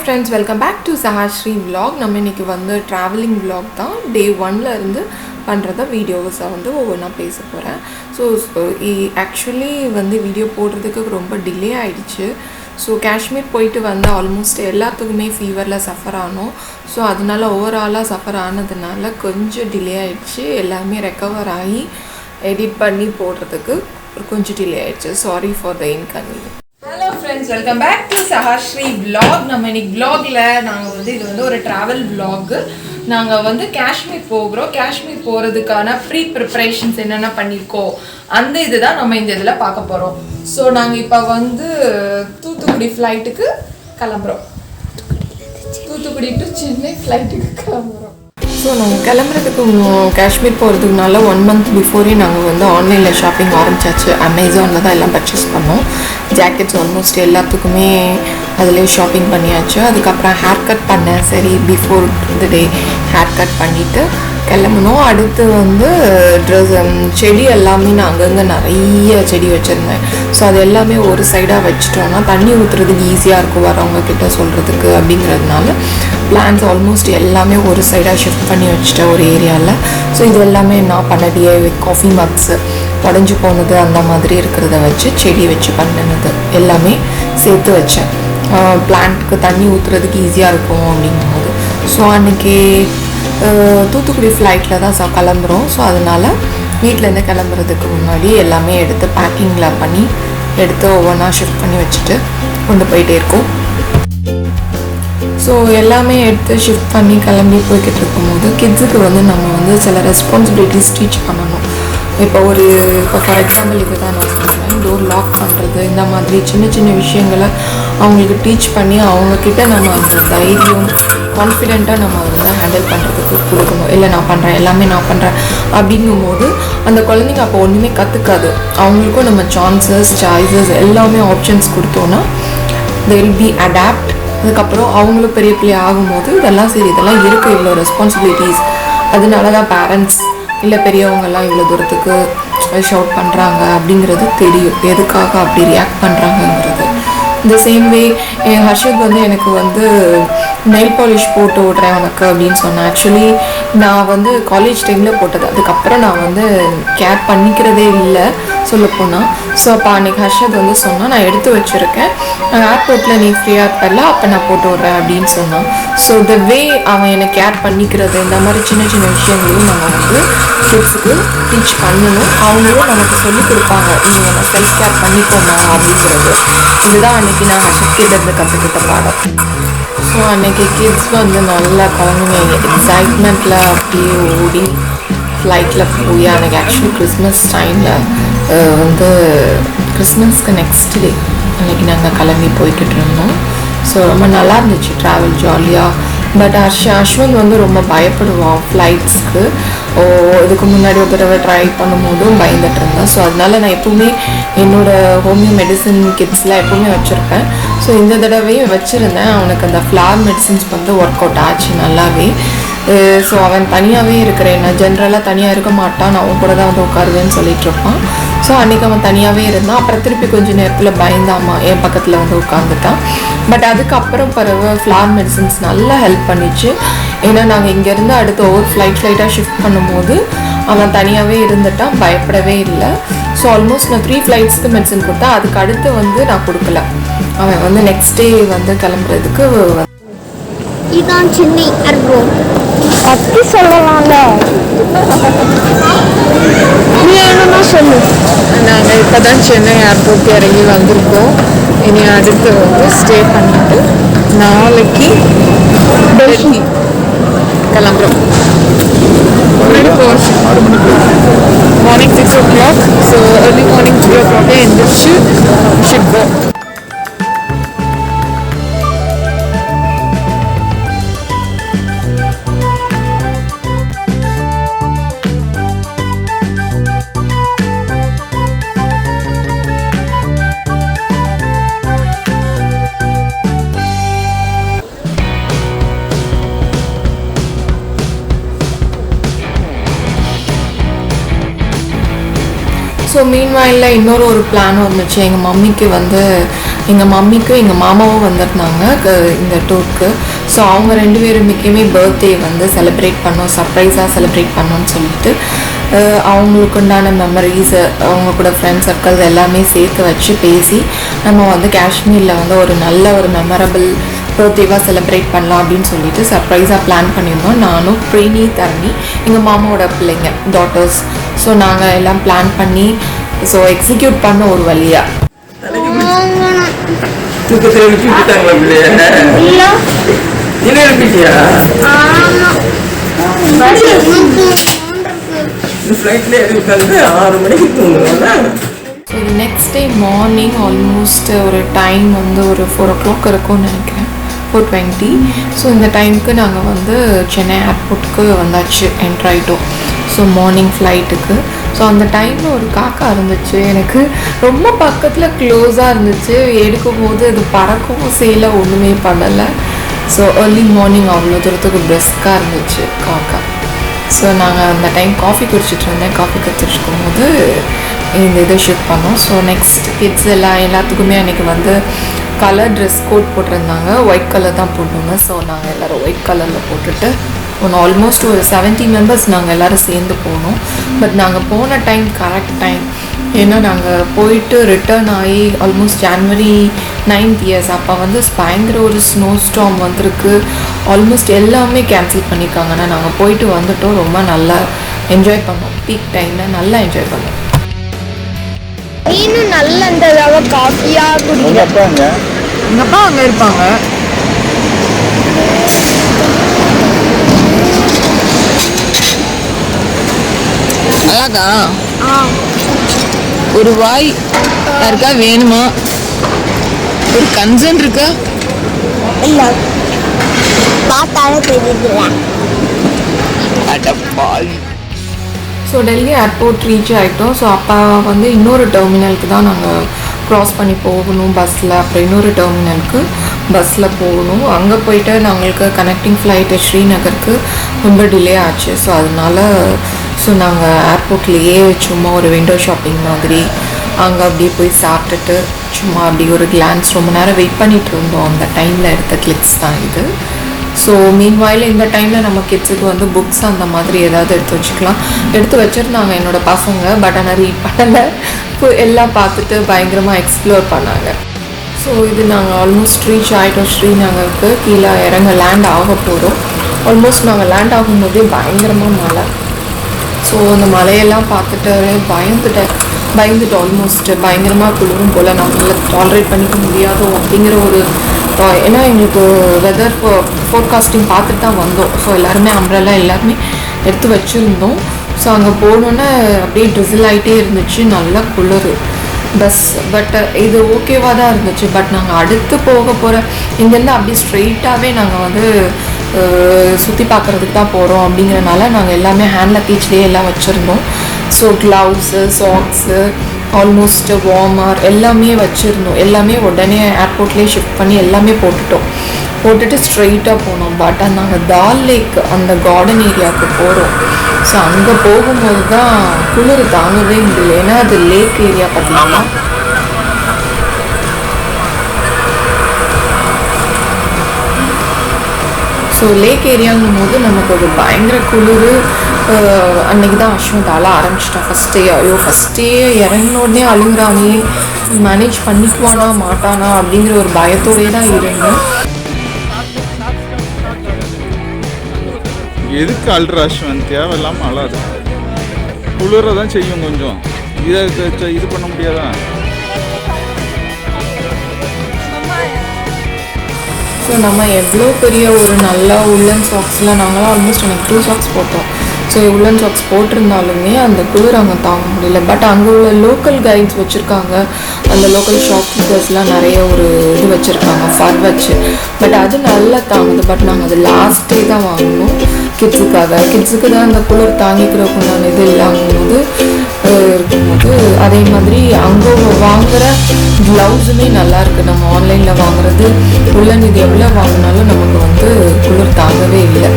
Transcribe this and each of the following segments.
friends, welcome back to Sahashri vlog. நம்ம இன்னைக்கு வந்து traveling vlog தான். Day 1ல இருந்து பண்றத வீடியோஸ் வந்து ஒவ்வொண்ணா பேச போறேன். ஸோ ஆக்சுவலி வந்து வீடியோ போடுறதுக்கு ரொம்ப டிலே ஆயிடுச்சு. ஸோ காஷ்மீர் போயிட்டு வந்து ஆல்மோஸ்ட் எல்லாத்துக்குமே ஃபீவரில் சஃபர் ஆனோம். ஸோ அதனால ஓவராலாக சஃபர் ஆனதுனால கொஞ்சம் டிலே ஆயிடுச்சு. எல்லாமே ரெக்கவர் ஆகி எடிட் பண்ணி போடுறதுக்கு கொஞ்சம் டிலே ஆயிடுச்சு. Sorry for the inconvenience. Hello friends, welcome back to Sahasri vlog. நம்ம இன்னைக்கு vlogல நாங்கள் வந்து இது வந்து ஒரு ட்ராவல் vlog. நாங்கள் வந்து காஷ்மீர் போகிறோம். காஷ்மீர் போகிறதுக்கான ப்ரிப்ரேஷன்ஸ் என்னென்ன பண்ணியிருக்கோம் அந்த இதுதான் நம்ம இந்த இதில் பார்க்க போகிறோம். ஸோ நாங்கள் இப்போ வந்து தூத்துக்குடி ஃப்ளைட்டுக்கு கிளம்புறோம். தூத்துக்குடி டு சென்னை ஃப்ளைட்டுக்கு கிளம்புறோம். ஸோ நாங்கள் கிளம்புறதுக்கு காஷ்மீர் போகிறதுக்குனால 1 month பிஃபோரே நாங்கள் வந்து ஆன்லைனில் ஷாப்பிங் ஆரம்பிச்சாச்சு. அமேசானில் தான் எல்லாம் பர்ச்சேஸ் பண்ணோம். ஜாக்கெட்ஸ் ஆல்மோஸ்ட் எல்லாத்துக்குமே அதிலே ஷாப்பிங் பண்ணியாச்சு. அதுக்கப்புறம் ஹேர் கட் பண்ணேன். சரி, before the day hair cut பண்ணிவிட்டு கிளம்பணும். அடுத்து வந்து செடி எல்லாமே நான் அங்கங்கே நிறைய செடி வச்சுருந்தேன். ஸோ அது எல்லாமே ஒரு சைடாக வச்சுட்டோன்னா தண்ணி ஊற்றுறதுக்கு ஈஸியாக இருக்கும் வரவங்க கிட்ட சொல்கிறதுக்கு. அப்படிங்கிறதுனால பிளான்ஸ் ஆல்மோஸ்ட் எல்லாமே ஒரு சைடாக ஷிஃப்ட் பண்ணி வச்சுட்டேன் ஒரு ஏரியாவில். ஸோ இது எல்லாமே நான் பண்ண DIY காஃபி மக்ஸு உடஞ்சி போனது அந்த மாதிரி இருக்கிறத வச்சு செடி வச்சு பண்ணினது எல்லாமே சேர்த்து வச்சேன். பிளான்ட்டுக்கு தண்ணி ஊற்றுறதுக்கு ஈஸியாக இருக்கும் அப்படிங்கும்போது. ஸோ அன்றைக்கி தூத்துக்குடி ஃப்ளைட்டில் தான் கிளம்புறோம். ஸோ அதனால் வீட்டிலேருந்து கிளம்புறதுக்கு முன்னாடி எல்லாமே எடுத்து பேக்கிங்கில் பண்ணி எடுத்து ஒவ்வொன்றா ஷிஃப்ட் பண்ணி வச்சுட்டு கொண்டு போயிட்டே இருக்கோம். ஸோ எல்லாமே எடுத்து ஷிஃப்ட் பண்ணி கிளம்பி போய்கிட்டு இருக்கும்போது கிட்ஸுக்கு வந்து நம்ம வந்து சில ரெஸ்பான்சிபிலிட்டிஸ் டீச் பண்ணணும். இப்போ ஃபார் எக்ஸாம்பிள் இது தான் நான் சொல்கிறேன், டோர் லாக் பண்ணுறது, இந்த மாதிரி சின்ன சின்ன விஷயங்களை அவங்களுக்கு டீச் பண்ணி அவங்கக்கிட்ட நம்ம அந்த தைரியம் கான்ஃபிடெண்ட்டாக நம்ம வந்து ஹேண்டில் பண்ணுறதுக்கு கொடுக்கணும். இல்லை நான் பண்ணுறேன், எல்லாமே நான் பண்ணுறேன் அப்படிங்கும்போது அந்த குழந்தைங்க அப்போ ஒன்றுமே கற்றுக்காது. அவங்களுக்கும் நம்ம சாய்ஸஸ் எல்லாமே ஆப்ஷன்ஸ் கொடுத்தோன்னா they will be adapt. அதுக்கப்புறம் அவங்களும் பெரிய பிள்ளை ஆகும்போது இதெல்லாம் சரி, இதெல்லாம் இருக்குது, இவ்வளோ ரெஸ்பான்சிபிலிட்டிஸ், அதனால தான் பேரண்ட்ஸ் இல்லை பெரியவங்கெல்லாம் இவ்வளோ தூரத்துக்கு ஷவுட் பண்ணுறாங்க அப்படிங்கிறது தெரியும், எதுக்காக அப்படி ரியாக்ட் பண்ணுறாங்கங்கிறது. இந்த சேம் வே என் ஹர்ஷத் வந்து எனக்கு வந்து நெயில் பாலிஷ் போட்டு விட்றேன் உனக்கு அப்படின்னு சொன்னேன். ஆக்சுவலி நான் வந்து காலேஜ் டைமில் போட்டது, அதுக்கப்புறம் நான் வந்து கேர் பண்ணிக்கிறதே இல்லை சொல்லப்போனால். ஸோ அப்போ அன்றைக்கி ஹர்ஷத் வந்து சொன்னால் நான் எடுத்து வச்சுருக்கேன், ஏர்போர்ட்டில் நீ ஃப்ரீயாக இருப்பல அப்போ நான் போட்டு விட்றேன் அப்படின்னு சொன்னான். ஸோ த வே அவன் என்னை கேர் பண்ணிக்கிறது, இந்த மாதிரி சின்ன சின்ன விஷயங்களையும் நம்ம வந்து கிட்ஸுக்கு டீச் பண்ணணும். அவங்களும் நமக்கு சொல்லிக் கொடுப்பாங்க, நீங்கள் என்ன செல்ஃப் கேர் பண்ணிக்கோமா அப்படிங்கிறது. இதுதான் அன்றைக்கி நான் ஹர்ஷத் கிட்ட இருந்து கற்றுக்கிட்ட பாடம். ஸோ அன்றைக்கி கிட்ஸ் வந்து நல்லா குழந்தைங்க எக்ஸைட்மெண்ட்டில் அப்படியே ஓடி ஃப்ளைட்டில் போய் அன்றைக்கி ஆக்சுவலி கிறிஸ்மஸ் டைமில் வந்து கிறிஸ்மஸ்க்கு நெக்ஸ்ட் டே அன்றைக்கி நாங்கள் கிளம்பி போய்கிட்டு இருந்தோம். ஸோ ரொம்ப நல்லா இருந்துச்சு ட்ராவல், ஜாலியாக. பட் அஸ்வந்த் வந்து ரொம்ப பயப்படுவான் ஃப்ளைட்ஸ்க்கு. இதுக்கு முன்னாடி ஒரு தடவை ட்ரை பண்ணும்போதும் பயந்துட்டு இருந்தேன். ஸோ அதனால நான் எப்போவுமே என்னோடய ஹோமியோ மெடிசன் கிட்ஸ்லாம் எப்போவுமே வச்சுருப்பேன். ஸோ இந்த தடவையும் வச்சுருந்தேன். அவனுக்கு அந்த ஃப்ளார் மெடிசன்ஸ் வந்து ஒர்க் அவுட் ஆச்சு நல்லாவே. ஸோ அவன் தனியாகவே இருக்கிறேன், நான் ஜென்ரலாக தனியாக இருக்க மாட்டான், நான் அவன் கூட தான் வந்து உட்காருவேன்னு சொல்லிட்டு இருப்பான். ஸோ அன்றைக்கி அவன் தனியாகவே இருந்தான். அப்புறம் திருப்பி கொஞ்சம் நேரத்தில் பயந்தாமா என் பக்கத்தில் வந்து உட்காந்துட்டான். பட் அதுக்கப்புறம் பிறகு ஃப்ளார் மெடிசன்ஸ் நல்லா ஹெல்ப் பண்ணிச்சு. ஏன்னா நாங்கள் இங்கேருந்து அடுத்த ஒவ்வொரு ஃப்ளைட்டாக ஷிஃப்ட் பண்ணும்போது அவன் தனியாகவே இருந்துட்டான், பயப்படவே இல்லை. ஸோ ஆல்மோஸ்ட் நான் 3 ஃப்ளைட்ஸ்க்கு மெடிசன் கொடுத்தேன். அதுக்கு அடுத்து வந்து நான் கொடுக்கல. அவன் வந்து நெக்ஸ்ட் டே வந்து கிளம்புறதுக்கு இதான் சென்னை ஏர்போர்ட் அப்படி சொல்லலாம்ல. நீ என்னன்னா சொல்லு. நாங்கள் இப்போ தான் சென்னை ஏர்போர்ட் இறங்கி வந்திருக்கோம். இனி அடுத்து வந்து ஸ்டே பண்ணிட்டு நாளைக்கு டெல்லி கிளம்புறோம். Morning 6 o'clock. So early morning 3 o'clock எந்திரிச்சு ஷிப் கோ. ஸோ மீன்வாயில் இன்னொரு பிளான் வந்துச்சு. எங்கள் மம்மிக்கு வந்து எங்கள் மம்மிக்கும் எங்கள் மாமாவும் வந்திருந்தாங்க இந்த டூருக்கு. ஸோ அவங்க 2 பேருமே பர்த்டே வந்து செலிப்ரேட் பண்ணோம், சர்ப்ரைஸாக செலிப்ரேட் பண்ணோன்னு சொல்லிட்டு அவங்களுக்கு உண்டான மெமரிஸு அவங்க கூட ஃப்ரெண்ட்ஸ் சர்க்கிள்ஸ் எல்லாமே சேர்த்து வச்சு பேசி நம்ம வந்து காஷ்மீரில் வந்து ஒரு நல்ல ஒரு மெமரபிள் பர்த்டேவாக செலிப்ரேட் பண்ணலாம் அப்படின்னு சொல்லிட்டு சர்ப்ரைஸாக பிளான் பண்ணியிருந்தோம். நானும் ப்ரீனி தரணி எங்கள் மாமாவோட பிள்ளைங்க டாட்டர்ஸ். ஸோ நாங்கள் எல்லாம் பிளான் பண்ணி ஸோ எக்ஸிக்யூட் பண்ண ஒரு வழியாக so next day morning almost ஒரு டைம் வந்து ஒரு 4 o'clock இருக்கும்னு நினைக்கிறேன், 4:20. ஸோ இந்த டைமுக்கு நாங்கள் வந்து சென்னை ஏர்போர்ட்டுக்கு வந்தாச்சு, என்ட்ரு ஆகிட்டோம். ஸோ மார்னிங் ஃப்ளைட்டுக்கு. ஸோ அந்த டைமில் ஒரு காக்கா இருந்துச்சு, எனக்கு ரொம்ப பக்கத்தில் க்ளோஸாக இருந்துச்சு. எடுக்கும் போது அது பறக்கவும் செய்யலை, ஒன்றுமே பண்ணலை. ஸோ ஏர்லி மார்னிங் அவ்வளோ தூரத்துக்கு பிரெஸ்காக இருந்துச்சு காக்கா. ஸோ நாங்கள் அந்த டைம் காஃபி குடிச்சிட்டு இருந்தேன். காஃபி குடிச்சிருக்கும் போது இந்த இதை ஷூட் பண்ணோம். ஸோ நெக்ஸ்ட் கிட்ஸ் எல்லாத்துக்குமே அன்றைக்கி வந்து கலர் ட்ரெஸ் கோட் போட்டிருந்தாங்க, ஒயிட் கலர் தான் போட்டுருங்க. ஸோ நாங்கள் எல்லோரும் ஒயிட் கலரில் போட்டுட்டு ஆல்மோஸ்ட் ஒரு 70 மெம்பர்ஸ் நாங்கள் எல்லோரும் சேர்ந்து போனோம். பட் நாங்கள் போன டைம் கரெக்ட் டைம், ஏன்னா நாங்கள் போயிட்டு ரிட்டர்ன் ஆகி ஆல்மோஸ்ட் ஜான்வரி 9th அப்போ வந்து பயங்கர ஒரு ஸ்னோ ஸ்டார்ம் வந்திருக்கு. ஆல்மோஸ்ட் எல்லாமே கேன்சல் பண்ணியிருக்காங்க. ஆனால் நாங்கள் போயிட்டு வந்துட்டோம், ரொம்ப நல்லா என்ஜாய் பண்ணோம். பீக் டைமில் நல்லா என்ஜாய் பண்ணோம். இன்னும் நல்ல இந்த காஃபியாக குடிக்கிறாங்க. எங்கள் அப்பா அங்கே இருப்பாங்க. அழகா ஒரு வாய் யாருக்கா வேணுமா? ஒரு கன்சர்ன் இருக்கா? இல்ல, பார்த்தாலே தெரியுதுல. ஸோ டெல்லி ஏர்போர்ட் ரீச் ஆகிட்டோம். ஸோ அப்போ வந்து இன்னொரு டெர்மினலுக்கு தான் நாங்கள் க்ராஸ் பண்ணி போகணும் பஸ்ஸில். அப்புறம் இன்னொரு டெர்மினலுக்கு பஸ்ஸில் போகணும். அங்கே போயிட்டு நாங்களுக்கு கனெக்டிங் ஃப்ளைட்டு ஸ்ரீநகருக்கு ரொம்ப டிலே ஆச்சு. ஸோ அதனால நாங்கள் ஏர்போர்ட்லேயே சும்மா ஒரு விண்டோ ஷாப்பிங் மாதிரி அங்கே அப்படியே போய் சாப்பிட்டுட்டு சும்மா அப்படி ஒரு கிளான்ஸ் ரொம்ப நேரம் வெயிட் பண்ணிகிட்டு இருந்தோம். அந்த டைமில் எடுத்த கிளிப்ஸ் தான் இது. ஸோ மீன்வாயில் இந்த டைமில் நம்ம கிட்ஸுக்கு வந்து புக்ஸ் அந்த மாதிரி ஏதாவது எடுத்து வச்சுக்கலாம். எடுத்து வச்சுருந்தாங்க என்னோடய பசங்க. பட் ஆனால் ரீட் பண்ணலை. இப்போ எல்லாம் பார்த்துட்டு பயங்கரமாக எக்ஸ்ப்ளோர் பண்ணாங்க. ஸோ இது நாங்கள் ஆல்மோஸ்ட் ரீச் ஆகிட்டோம் ஸ்ரீநகருக்கு. கீழே இறங்க லேண்ட் ஆக போகிறோம். ஆல்மோஸ்ட் நாங்கள் லேண்ட் ஆகும்போதே பயங்கரமாக மழை. ஸோ அந்த மலையெல்லாம் பார்த்துட்டு பயந்துட்டு ஆல்மோஸ்ட் பயங்கரமாக குளிரும் போல், நம்மளால் டாலரேட் பண்ணிக்க முடியாதோ அப்படிங்கிற ஒரு, ஏன்னா எங்களுக்கு வெதர் ஃபோர்காஸ்டிங் பார்த்துட்டு தான் வந்தோம். ஸோ எல்லாருமே அம்ப்ரெல்லா எல்லாருமே எடுத்து வச்சுருந்தோம். ஸோ அங்கே போனோன்னே அப்படியே ட்ரிசில் ஆகிட்டே இருந்துச்சு, நல்லா குளிர் பஸ். பட் இது ஓகேவாக தான் இருந்துச்சு. பட் நாங்கள் அடுத்து போக போகிற இங்கேருந்து அப்படியே ஸ்ட்ரெயிட்டாகவே நாங்கள் வந்து சுற்றி பார்க்குறதுக்கு தான் போகிறோம். அப்படிங்கிறனால நாங்கள் எல்லாமே ஹேண்ட் லக்கேஜ்லேயே எல்லாம் வச்சுருந்தோம். So gloves, socks, almost warmer எல்லாமே வச்சுருந்தோம். எல்லாமே உடனே ஏர்போர்ட்லேயே ஷிஃப்ட் பண்ணி எல்லாமே போட்டுட்டு ஸ்ட்ரெயிட்டாக போனோம். பட் நாங்கள் தால் லேக் அந்த கார்டன் ஏரியாவுக்கு போகிறோம். ஸோ அங்கே போகும்போது தான் குளிர் தாங்கவே முடியல. ஏன்னா அது லேக் ஏரியா பார்த்தீங்கன்னா ஸோ லேக் ஏரியாங்கும் போது நமக்கு ஒரு பயங்கர குளிர். அன்றைக்கி தான் அஸ்வந்த் அழ ஆரம்பிச்சிட்டான் ஃபஸ்ட்டே. ஃபஸ்ட்டே இறங்கினோடனே அழுகுறானே, மேனேஜ் பண்ணிக்குவானா மாட்டானா அப்படிங்கிற ஒரு பயத்தோடே தான் இருந்தேன். எதுக்கு அழுற அஸ்வந்த்? தேவையில்லாமல் அழாது. குளிர தான் செய்யும் கொஞ்சம். இது பண்ண முடியாதா? ஸோ நம்ம எவ்வளோ பெரிய ஒரு நல்ல உள்ளன் சாக்ஸ்லாம் நாங்களாம் ஆல்மோஸ்ட் எனக்கு 2 சாக்ஸ் போட்டோம். ஸோ உள்ளன் சாக்ஸ் போட்டிருந்தாலுமே அந்த குளிர் அங்கே தாங்க முடியல. பட் அங்கே உள்ள லோக்கல் கைட்ஸ் வச்சுருக்காங்க, அந்த லோக்கல் ஷாப்கீப்பர்ஸ்லாம் நிறைய ஒரு இது வச்சுருக்காங்க ஃபர் வச்சு. பட் அது நல்லா தாங்குது. பட் நாங்கள் அது லாஸ்ட் டே தான் வாங்கணும் கிட்ஸுக்கு தான் அந்த குளிர் தாங்கிக்கிறதுக்குண்டான இது இல்லாங்கும்போது இருக்கும்போது. அதே மாதிரி அங்கே வாங்குகிற க்ளவுஸுமே நல்லாயிருக்கு. நம்ம ஆன்லைனில் வாங்குறது உள்ளன் இது எவ்வளோ வாங்கினாலும் நமக்கு வந்து குளிர் தாங்கவே இல்லை.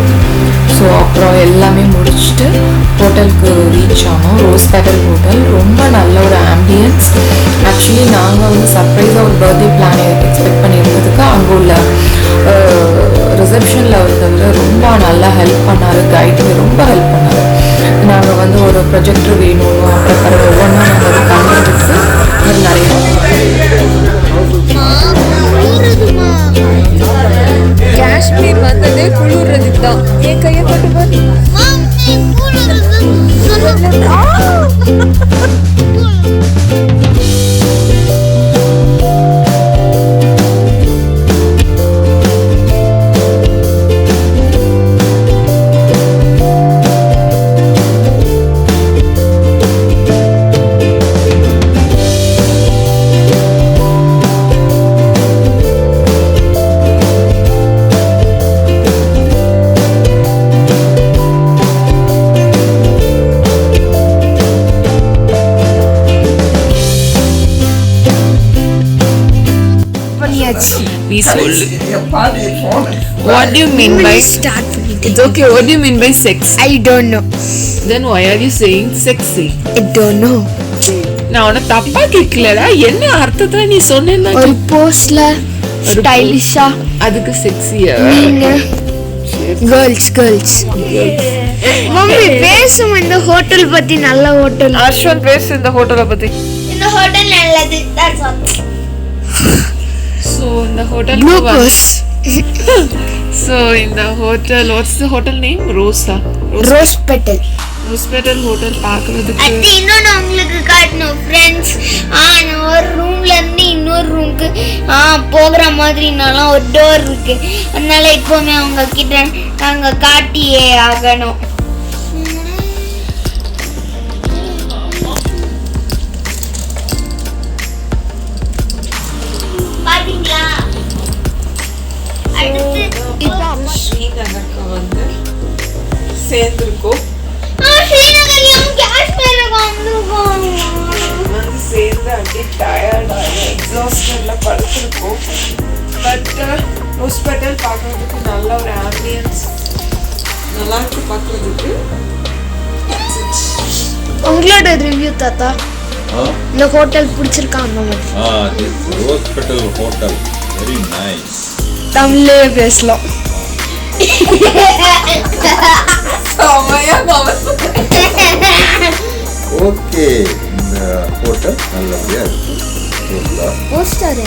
ஸோ அப்புறம் எல்லாமே முடிச்சுட்டு ஹோட்டலுக்கு ரீச் ஆனோம். Rose petal hotel. ரொம்ப நல்ல ஒரு ஆம்பியன்ஸ். ஆக்சுவலி நான் நாங்கள் வந்து சர்ப்ரைஸாக ஒரு பர்த்டே பிளான் எக்ஸ்பெக்ட் பண்ணியிருந்ததுக்கு அங்கே உள்ள ரிசப்ஷனில் இருந்தவர் ரொம்ப நல்லா ஹெல்ப் பண்ணார், கைடுமே ரொம்ப ஹெல்ப் பண்ணார். நாங்கள் வந்து ஒரு ப்ரொஜெக்டர் வேணும், அப்புறம் ஒவ்வொன்றா நாங்கள் அது பண்ணுறதுக்கு நிறைய காஷ்மீர் வந்ததே குளிர்றதுக்கு தான். என் கையை போட்டு பாரு. What do you mean by start with it's okay? What do you mean by sex? I don't know. Then why are you saying sexy? I don't know. நான் உன்னை தப்பா கேட்கலடா, என்ன அர்த்தத்துல நீ சொன்னேன்னா ஒரு போஸ்ட்ல ஸ்டைலிஷா அதுக்கு செக்ஸியா நீங்க கேர்ள்ஸ் மம்மி பேசும் இந்த ஹோட்டல் பத்தி. நல்ல ஹோட்டல். அர்ஷன் பேசு இந்த ஹோட்டலை பத்தி. இந்த ஹோட்டல் நல்லது. That's all. So in the hotel Bloopers. So in the hotel, what's the hotel name? Rosa. Rose Petal. Rose Petal hotel பார்க்கிறதுக்கு அது இன்னொன்று உங்களுக்கு காட்டணும் ஃப்ரெண்ட்ஸ். நான் ஒரு ரூம்ல இருந்து இன்னொரு ரூமுக்கு போகிற மாதிரினாலும் ஒரு டோர் இருக்கு. அதனால இப்போவுமே அவங்க கிட்ட நாங்கள் காட்டியே ஆகணும். பாத்தீங்களா? அடுத்து ஸ்ரீநகருக்கு வந்து சேர்ந்துருக்கோம். ஸ்ரீநகர்லயும் காஷ்மீருக்கு வந்திருக்கோம். வந்து சேர்ந்து அப்படியே டயர்டாக எக்ஸாஸ்டட்ல படுத்திருக்கோம். பட் ரோஸ் பெட்டல் பார்க்கறதுக்கு நல்ல ஒரு ஆம்பியன்ஸ் நல்லா இருக்கு பார்க்கறதுக்கு. உங்களோட ரிவ்யூ தாத்தா இந்த ஹோட்டல் பிடிச்சிருக்கா? அந்த மாதிரி this Rose Petal Hotel very nice. தமிழ்லே பேசலாம். ஓகே, இந்த ஹோட்டல் நல்லபடியா இருக்கு. போஸ்டர்